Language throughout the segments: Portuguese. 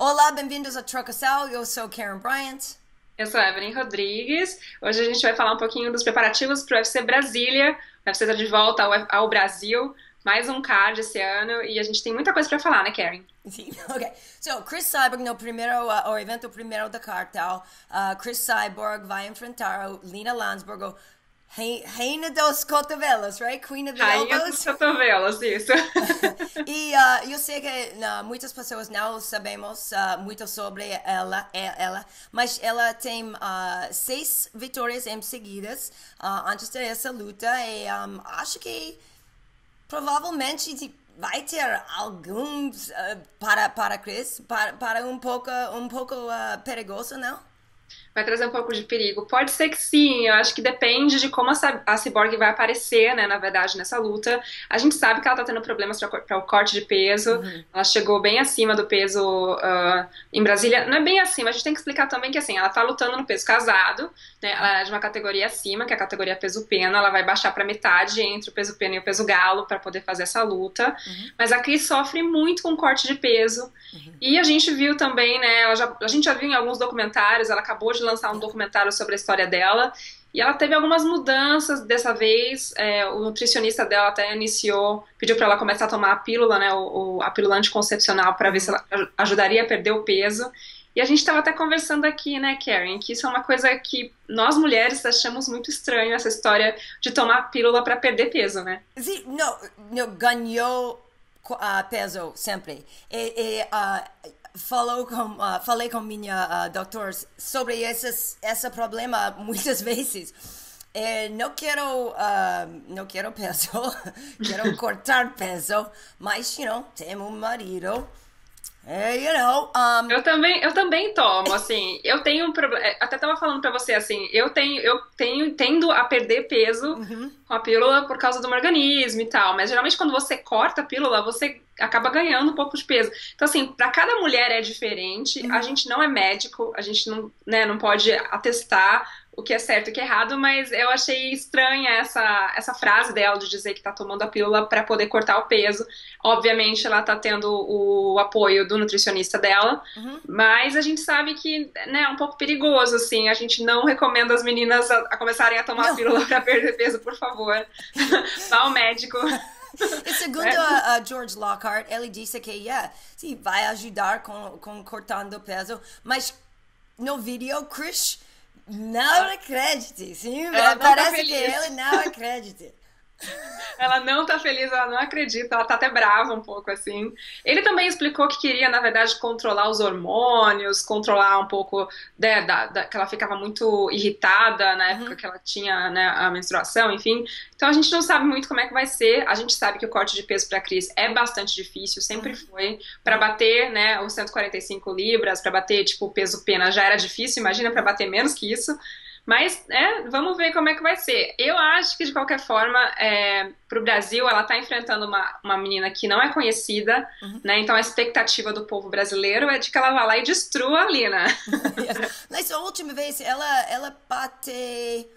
Olá, bem-vindos a Trocasal. Eu sou Karen Bryant. Eu sou a Evelyn Rodrigues. Hoje a gente vai falar um pouquinho dos preparativos para o UFC Brasília. O UFC está de volta ao Brasil, mais um card esse ano e a gente tem muita coisa para falar, né, Karen? Sim, ok. So, Chris Cyborg no primeiro, o evento primeiro da cartel. Chris Cyborg vai enfrentar o Lina Landsberg, Reina dos Cotovelos, right? Queen of the Rainha dos Elbows. cotovelos, isso. E eu sei que muitas pessoas não sabemos muito sobre ela, mas ela tem 6 vitórias em seguidas antes dessa luta e acho que provavelmente vai ter alguns para Chris, para um pouco perigoso, não? Vai trazer um pouco de perigo. Pode ser que sim, eu acho que depende de como a Cyborg vai aparecer, né, na verdade, nessa luta. A gente sabe que ela tá tendo problemas para o corte de peso, ela chegou bem acima do peso em Brasília. Não é bem acima, a gente tem que explicar também que, assim, ela tá lutando no peso casado, né, ela é de uma categoria acima, que é a categoria peso-pena, ela vai baixar pra metade entre o peso-pena e o peso-galo para poder fazer essa luta. Mas a Cris sofre muito com corte de peso, e a gente viu também, né, a gente já viu em alguns documentários, ela acabou de lançar um documentário sobre a história dela, e ela teve algumas mudanças dessa vez, o nutricionista dela até pediu para ela começar a tomar a pílula, né, a pílula anticoncepcional, para ver se ela ajudaria a perder o peso, e a gente estava até conversando aqui, né, Karen, que isso é uma coisa que nós mulheres achamos muito estranho, essa história de tomar pílula para perder peso, né? Sim, não, ganhou peso sempre. Falei com minha doutora sobre esse problema muitas vezes. Não quero peso, quero cortar peso, mas, tenho um marido. Eu também tomo, assim, eu tenho um problema, até tava falando pra você, assim, tendo a perder peso com a pílula por causa do meu organismo e tal, mas geralmente quando você corta a pílula, você acaba ganhando um pouco de peso. Então, assim, pra cada mulher é diferente, a gente não é médico, a gente não, né, não pode atestar o que é certo e o que é errado, mas eu achei estranha essa frase dela de dizer que tá tomando a pílula pra poder cortar o peso. Obviamente, ela tá tendo o apoio do nutricionista dela, mas a gente sabe que, né, é um pouco perigoso, assim. A gente não recomenda as meninas a começarem a tomar a Não. pílula pra perder peso, por favor. Vá ao médico. E segundo É. a George Lockhart, ele disse que sim, vai ajudar com cortando peso, mas no vídeo, Chris não acredite, sim, Ela não tá parece que feliz. ele não acredita. Ela não tá feliz, ela não acredita, ela tá até brava um pouco, assim. Ele também explicou que queria, na verdade, controlar os hormônios, controlar um pouco, né, que ela ficava muito irritada na época que ela tinha, né, a menstruação, enfim. Então a gente não sabe muito como é que vai ser. A gente sabe que o corte de peso pra Cris é bastante difícil, sempre foi. Pra bater, né, os 145 libras, pra bater, tipo, o peso pena já era difícil, imagina pra bater menos que isso. Mas, vamos ver como é que vai ser. Eu acho que, de qualquer forma, pro Brasil, ela tá enfrentando uma menina que não é conhecida, né? Então a expectativa do povo brasileiro é de que ela vá lá e destrua a Lina. Yes. Nessa última vez, ela bate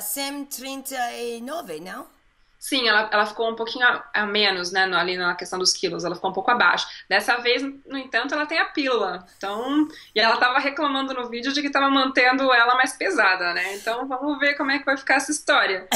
139, não? Sim, ela ficou um pouquinho a menos, né, ali na questão dos quilos, ela ficou um pouco abaixo. Dessa vez, no entanto, ela tem a pílula. Então, e ela tava reclamando no vídeo de que tava mantendo ela mais pesada, né? Então, vamos ver como é que vai ficar essa história.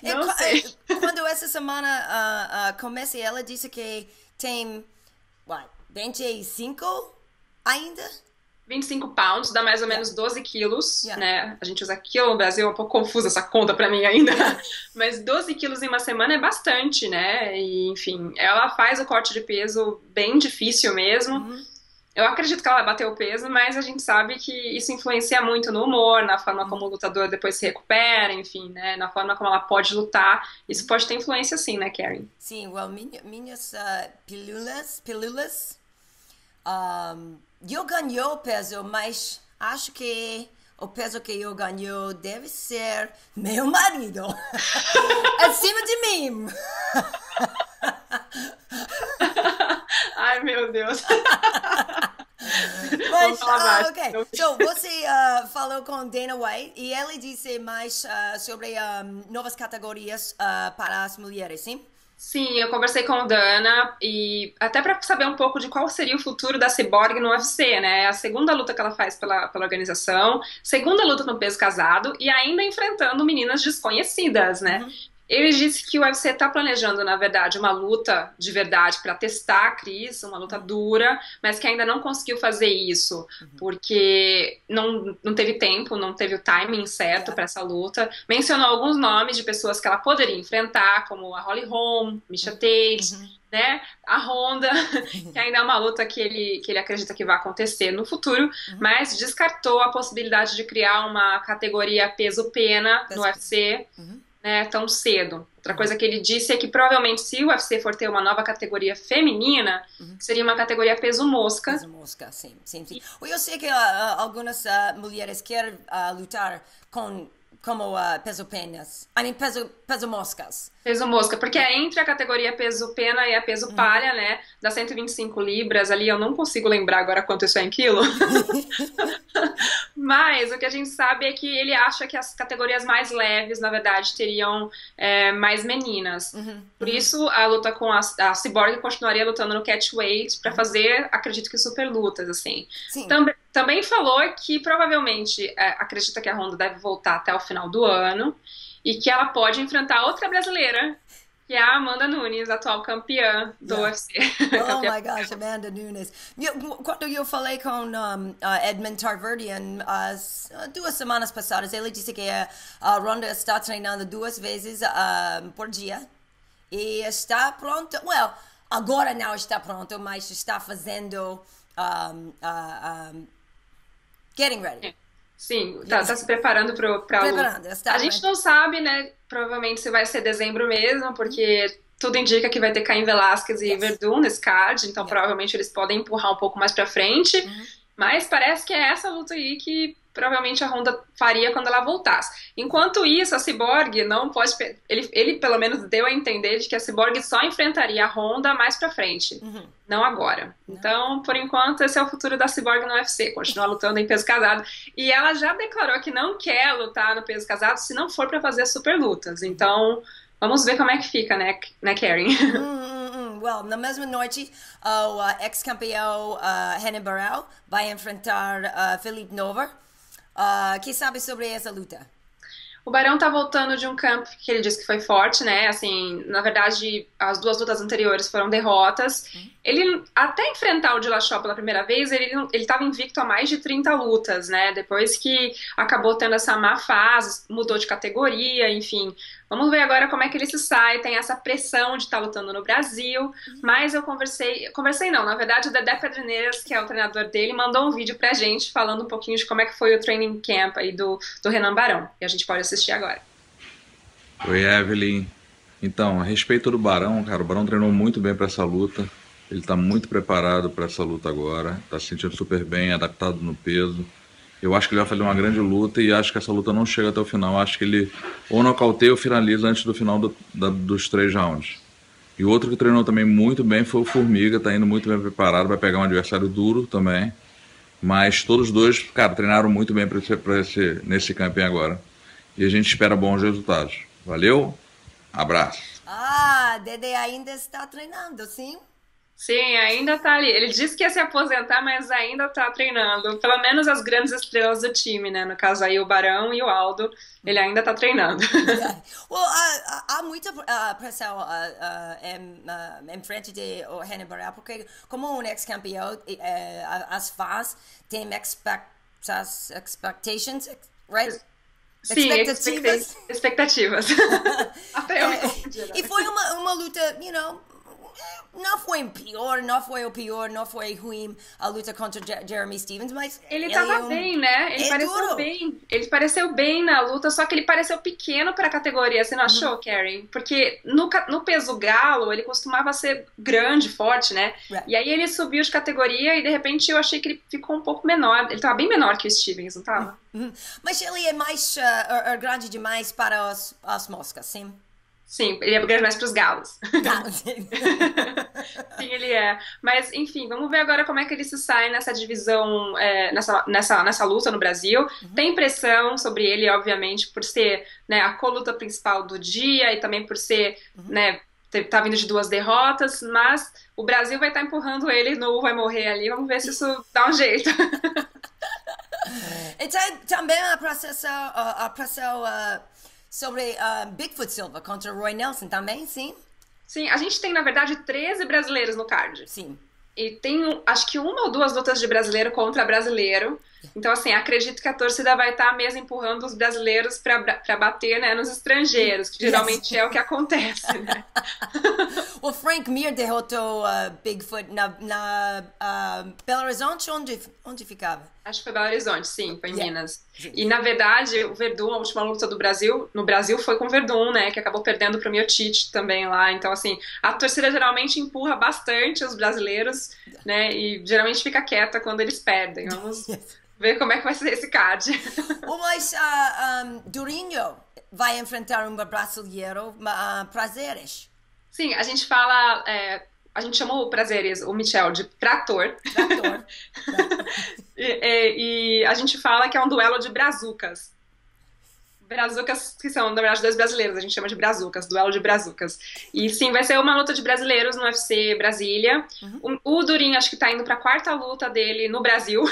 Não sei. Quando essa semana começa, ela disse que tem, 25 ainda? 25 pounds dá mais ou Yeah, menos 12 quilos, yeah. né? A gente usa quilo no Brasil, é um pouco confusa essa conta pra mim ainda. Mas 12 quilos em uma semana é bastante, né? E, enfim, ela faz o corte de peso bem difícil mesmo. Eu acredito que ela vai bater o peso, mas a gente sabe que isso influencia muito no humor, na forma como o lutador depois se recupera, enfim, né? Na forma como ela pode lutar. Isso pode ter influência sim, né, Karen? Sim, minhas pílulas, eu ganhou peso, mas acho que o peso que eu ganhou deve ser meu marido acima de mim. Ai, meu Deus. Vamos Mas, falar baixo. ok. So, você falou com Dana White e ele disse mais sobre novas categorias para as mulheres, sim? Sim, eu conversei com o Dana e até para saber um pouco de qual seria o futuro da Cyborg no UFC, né? É a segunda luta que ela faz pela organização, segunda luta no peso casado e ainda enfrentando meninas desconhecidas, né? Uhum. Ele disse que o UFC está planejando, na verdade, uma luta de verdade para testar a Cris, uma luta dura, mas que ainda não conseguiu fazer isso porque não teve tempo, não teve o timing certo Yeah. para essa luta. Mencionou alguns nomes de pessoas que ela poderia enfrentar, como a Holly Holm, Misha Tate, Uhum. né? A Honda, que ainda é uma luta que ele acredita que vai acontecer no futuro, Uhum. mas descartou a possibilidade de criar uma categoria peso-pena no Peso pena. UFC, Uhum. né, tão cedo. Outra Uhum. coisa que ele disse é que provavelmente se o UFC for ter uma nova categoria feminina, Uhum. seria uma categoria peso mosca. Peso mosca, sim, sim, sim. Eu sei que algumas mulheres querem lutar com como peso penas. I mean, peso moscas. Peso mosca, porque é entre a categoria peso pena e a peso palha, né? Dá 125 libras ali, eu não consigo lembrar agora quanto isso é em quilo. Mas o que a gente sabe é que ele acha que as categorias mais leves, na verdade, teriam mais meninas. Uhum. Por Uhum. isso, a luta com a Cyborg continuaria lutando no catchweight para fazer, acredito que super lutas, assim. Sim. Também falou que provavelmente acredita que a Honda deve voltar até o final do ano e que ela pode enfrentar outra brasileira, que é a Amanda Nunes, atual campeã do Yeah. UFC. Oh Campeã. my gosh, Amanda Nunes. Quando eu falei com Edmund Tarverdian 2 semanas passadas, ele disse que a Ronda está treinando 2 vezes por dia e está pronto. Well, agora não está pronto, mas está fazendo getting ready. Sim, tá se preparando pra luta. Preparando, está A gente não sabe, né? Provavelmente se vai ser dezembro mesmo, porque tudo indica que vai ter Caim Velasquez e Yes. Verdun nesse card, então Yeah. provavelmente eles podem empurrar um pouco mais pra frente. Uhum. Mas parece que é essa luta aí que provavelmente a Honda faria quando ela voltasse. Enquanto isso, a Cyborg não pode. Ele pelo menos deu a entender de que a Cyborg só enfrentaria a Honda mais pra frente, Uhum. não agora. Então, por enquanto, esse é o futuro da Cyborg no UFC, continuar lutando em peso casado. E ela já declarou que não quer lutar no peso casado se não for pra fazer super lutas. Então, vamos ver como é que fica, né Karen? Well, na mesma noite, o ex-campeão Renan Barão vai enfrentar Felipe Nova. Que sabe sobre essa luta? O Barão tá voltando de um camp que ele disse que foi forte, né? Assim, na verdade, as 2 lutas anteriores foram derrotas. Ele, até enfrentar o Dillashaw pela primeira vez, ele tava invicto a mais de 30 lutas, né? Depois que acabou tendo essa má fase, mudou de categoria, enfim. Vamos ver agora como é que ele se sai. Tem essa pressão de estar lutando no Brasil. Mas eu conversei não, na verdade o Dedé Pederneiras, que é o treinador dele, mandou um vídeo pra gente falando um pouquinho de como é que foi o training camp aí do Renan Barão. E a gente pode assistir agora. Oi, Evelyn. Então, a respeito do Barão, cara, o Barão treinou muito bem para essa luta. Ele está muito preparado para essa luta agora. Está se sentindo super bem, adaptado no peso. Eu acho que ele vai fazer uma grande luta e acho que essa luta não chega até o final. Acho que ele ou nocauteia ou finaliza antes do final dos 3 rounds. E o outro que treinou também muito bem foi o Formiga, está indo muito bem preparado, vai pegar um adversário duro também. Mas todos os dois, cara, treinaram muito bem nesse campeão agora. E a gente espera bons resultados. Valeu, abraço. Dede ainda está treinando, sim? Sim, ainda tá ali. Ele disse que ia se aposentar, mas ainda tá treinando. Pelo menos as grandes estrelas do time, né? No caso aí o Barão e o Aldo, ele ainda tá treinando. Yeah. Well, há muita pressão em frente de Renan Barão, porque como um ex-campeão, as fãs têm expectations, right? Sim, Expectativas. expectativas. Até eu me confundi, né? E foi uma luta, não foi o pior, não foi ruim a luta contra Jeremy Stephens, mas Ele tava bem, né? Ele pareceu duro. bem. Ele pareceu bem na luta, só que ele pareceu pequeno pra categoria. Você não achou, Karen? Porque no peso galo, ele costumava ser grande, forte, né? Right. E aí ele subiu de categoria e de repente eu achei que ele ficou um pouco menor. Ele tava bem menor que o Stephens, não tava? Mas ele é mais grande demais para as moscas, sim? Sim, ele é grande mais pros galos. Sim. Sim, ele é. Mas, enfim, vamos ver agora como é que ele se sai nessa divisão, nessa luta no Brasil. Tem pressão sobre ele, obviamente, por ser, né, a coluta principal do dia e também por ser, né, tá vindo de 2 derrotas, mas o Brasil vai estar empurrando ele no vai morrer ali. Vamos ver se isso dá um jeito. E tem também a pressão sobre Bigfoot Silva contra Roy Nelson também, sim? Sim, a gente tem, na verdade, 13 brasileiros no card. Sim. E tem, acho que 1 ou 2 lutas de brasileiro contra brasileiro. Então, assim, acredito que a torcida vai estar mesmo empurrando os brasileiros para bater, né, nos estrangeiros, que geralmente é o que acontece, né? O Frank Mir derrotou Bigfoot na Belo Horizonte, onde ficava? Acho que foi Belo Horizonte, sim, foi em Minas. Sim. E, na verdade, o Verdun, a última luta do Brasil, no Brasil foi com o Verdun, né, que acabou perdendo pro Miocic também lá. Então, assim, a torcida geralmente empurra bastante os brasileiros, né, e geralmente fica quieta quando eles perdem. Vamos ver como é que vai ser esse card. Mas Durinho vai enfrentar um brasileiro, Prazeres. Sim, a gente fala... a gente chamou o Prazeres, o Michel, de trator. Trator. E a gente fala que é um duelo de brazucas. Brazucas que são, na verdade, 2 brasileiros. A gente chama de brazucas, duelo de brazucas. E sim, vai ser uma luta de brasileiros no UFC Brasília. O Durinho acho que tá indo pra 4ª luta dele no Brasil.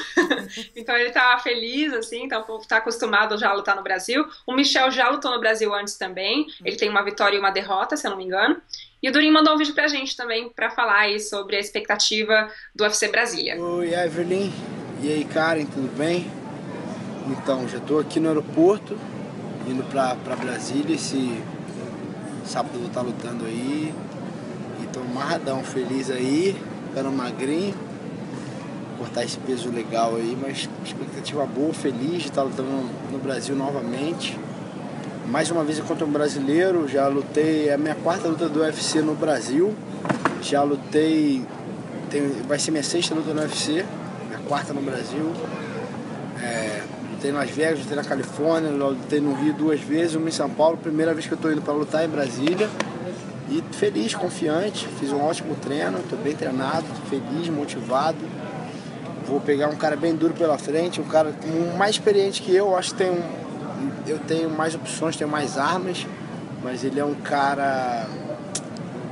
Então ele tá feliz, assim, então tá acostumado já a lutar no Brasil. O Michel já lutou no Brasil antes também. Ele tem uma vitória e uma derrota, se eu não me engano. E o Durinho mandou um vídeo pra gente também pra falar aí sobre a expectativa do UFC Brasília. Oi, Evelyn. E aí, Karen, tudo bem? Então, já tô aqui no aeroporto, indo pra Brasília. Esse sábado eu vou estar lutando aí. E tô amarradão, feliz aí, ficando magrinho. Vou cortar esse peso legal aí, mas expectativa boa, feliz de estar lutando no Brasil novamente. Mais uma vez contra um brasileiro, já lutei, é a minha 4ª luta do UFC no Brasil. Já lutei, vai ser minha 6ª luta no UFC, minha 4ª no Brasil. Lutei em Las Vegas, lutei na Califórnia, lutei no Rio 2 vezes, uma em São Paulo. Primeira vez que eu estou indo para lutar em Brasília. E feliz, confiante, fiz um ótimo treino, estou bem treinado, feliz, motivado. Vou pegar um cara bem duro pela frente, um cara mais experiente que eu, acho que eu tenho mais opções, tenho mais armas, mas ele é um cara,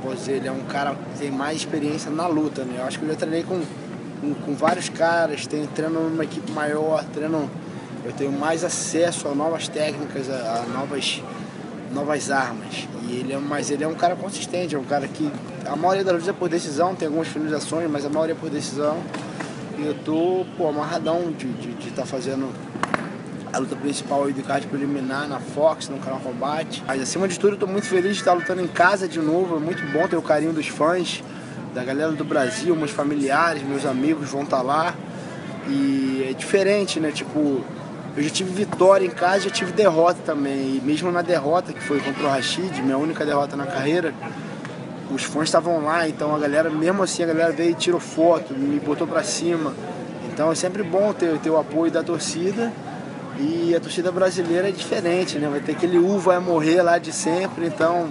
vou dizer, ele é um cara que tem mais experiência na luta, né? Eu acho que eu já treinei com vários caras, treino numa equipe maior, eu tenho mais acesso a novas técnicas, a novas armas. Mas ele é um cara consistente, é um cara que a maioria das lutas é por decisão, tem algumas finalizações, mas a maioria é por decisão. E eu tô amarradão de estar fazendo a luta principal aí do card preliminar na Fox, no canal Combate. Mas acima de tudo eu tô muito feliz de estar lutando em casa de novo, é muito bom ter o carinho dos fãs, da galera do Brasil, meus familiares, meus amigos vão estar lá. E é diferente, né, tipo, eu já tive vitória em casa, já tive derrota também. E mesmo na derrota, que foi contra o Rashid, minha única derrota na carreira, os fãs estavam lá, então a galera, mesmo assim, a galera veio e tirou foto, me botou pra cima. Então é sempre bom ter o apoio da torcida. E a torcida brasileira é diferente, né? Vai ter aquele vai morrer lá de sempre, então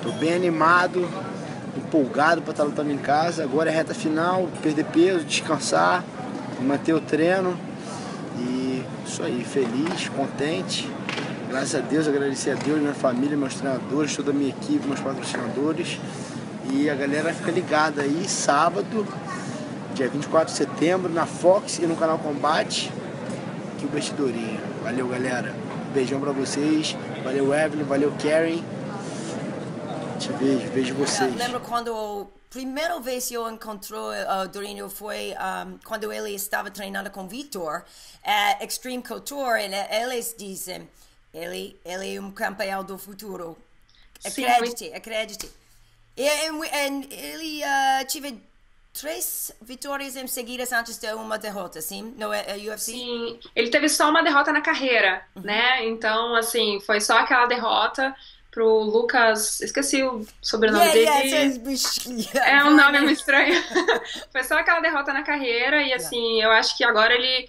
tô bem animado, empolgado para estar lutando em casa. Agora é reta final, perder peso, descansar, manter o treino. E isso aí, feliz, contente. Graças a Deus, agradecer a Deus, minha família, meus treinadores, toda a minha equipe, meus patrocinadores. E a galera fica ligada aí, sábado, dia 24 de setembro, na Fox e no canal Combate. Aqui o Bastidourinho. Valeu, galera. Beijão pra vocês. Valeu, Evelyn. Valeu, Karen. Te vejo vocês. Eu lembro quando a primeira vez que eu encontrei o Durinho foi quando ele estava treinando com Vitor, Extreme Couture, e eles dizem, ele é um campeão do futuro. Acredite. E ele teve 3 vitórias em seguida antes de uma derrota, sim? No UFC? Sim, ele teve só uma derrota na carreira, né? Então, assim, foi só aquela derrota pro Lucas... Esqueci o sobrenome dele. É um nome muito estranho. Foi só aquela derrota na carreira e, assim, eu acho que agora ele,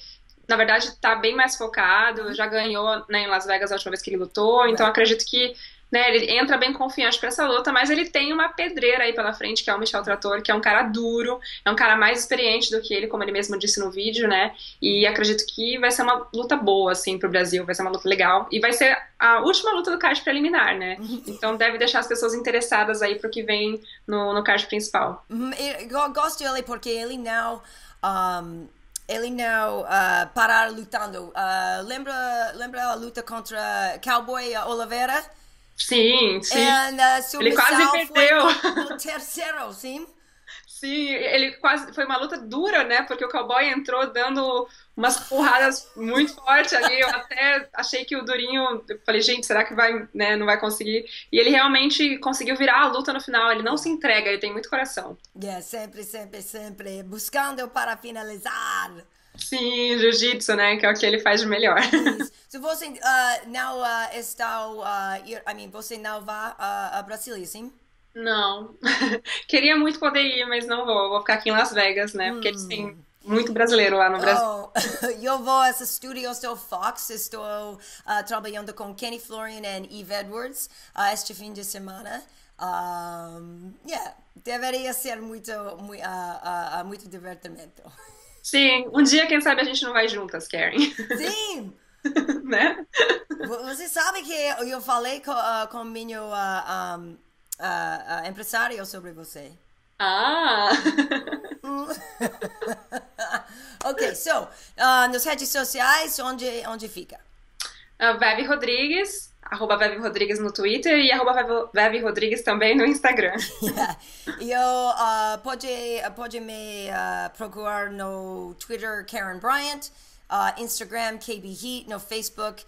na verdade, tá bem mais focado. Já ganhou, né, em Las Vegas a última vez que ele lutou. Então, acredito que né? Ele entra bem confiante pra essa luta, mas ele tem uma pedreira aí pela frente, que é o Michel Trator, que é um cara duro, é um cara mais experiente do que ele, como ele mesmo disse no vídeo, né? E acredito que vai ser uma luta boa, assim, pro Brasil, vai ser uma luta legal. E vai ser a última luta do card preliminar, né? Então deve deixar as pessoas interessadas aí pro que vem no card principal. Eu gosto dele porque ele não. Ele não parar lutando. Lembra a luta contra Cowboy Oliveira? Sim, sim. Seu Ele quase perdeu. Foi no terceiro, sim? Sim, ele quase foi uma luta dura, né? Porque o cowboy entrou dando umas porradas muito fortes ali. Eu até achei que o Durinho, eu falei, gente, será que vai, né? Não vai conseguir? E ele realmente conseguiu virar a luta no final. Ele não se entrega, ele tem muito coração. Sempre, sempre, sempre buscando para finalizar. Sim, jiu-jitsu, né? Que é o que ele faz de melhor. Se você não está, você não vai a Brasília, sim? Não. Queria muito poder ir, mas não vou. Vou ficar aqui em Las Vegas, né? Porque eles têm muito brasileiro lá no Brasil. Eu vou a esses estúdios do Fox. Estou trabalhando com Kenny Florian e Eve Edwards este fim de semana. Deveria ser muito divertimento. Sim, um dia, quem sabe, a gente não vai juntas, Karen. Sim! Né? Você sabe que eu falei com meu empresário sobre você. Ah! Ok, nas redes sociais, onde fica? Veve Rodrigues, @VeveRodrigues no Twitter e @VeveRodrigues também no Instagram. Pode me procurar no Twitter, Karen Bryant, Instagram, KB Heat, no Facebook,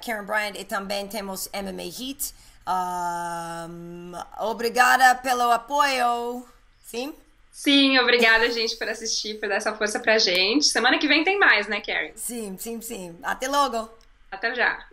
Karen Bryant, e também temos MMA Heat. Obrigada pelo apoio. Sim? Sim, obrigada, gente, por assistir, por dar essa força pra gente. Semana que vem tem mais, né, Karen? Sim, sim, sim. Até logo. Até já.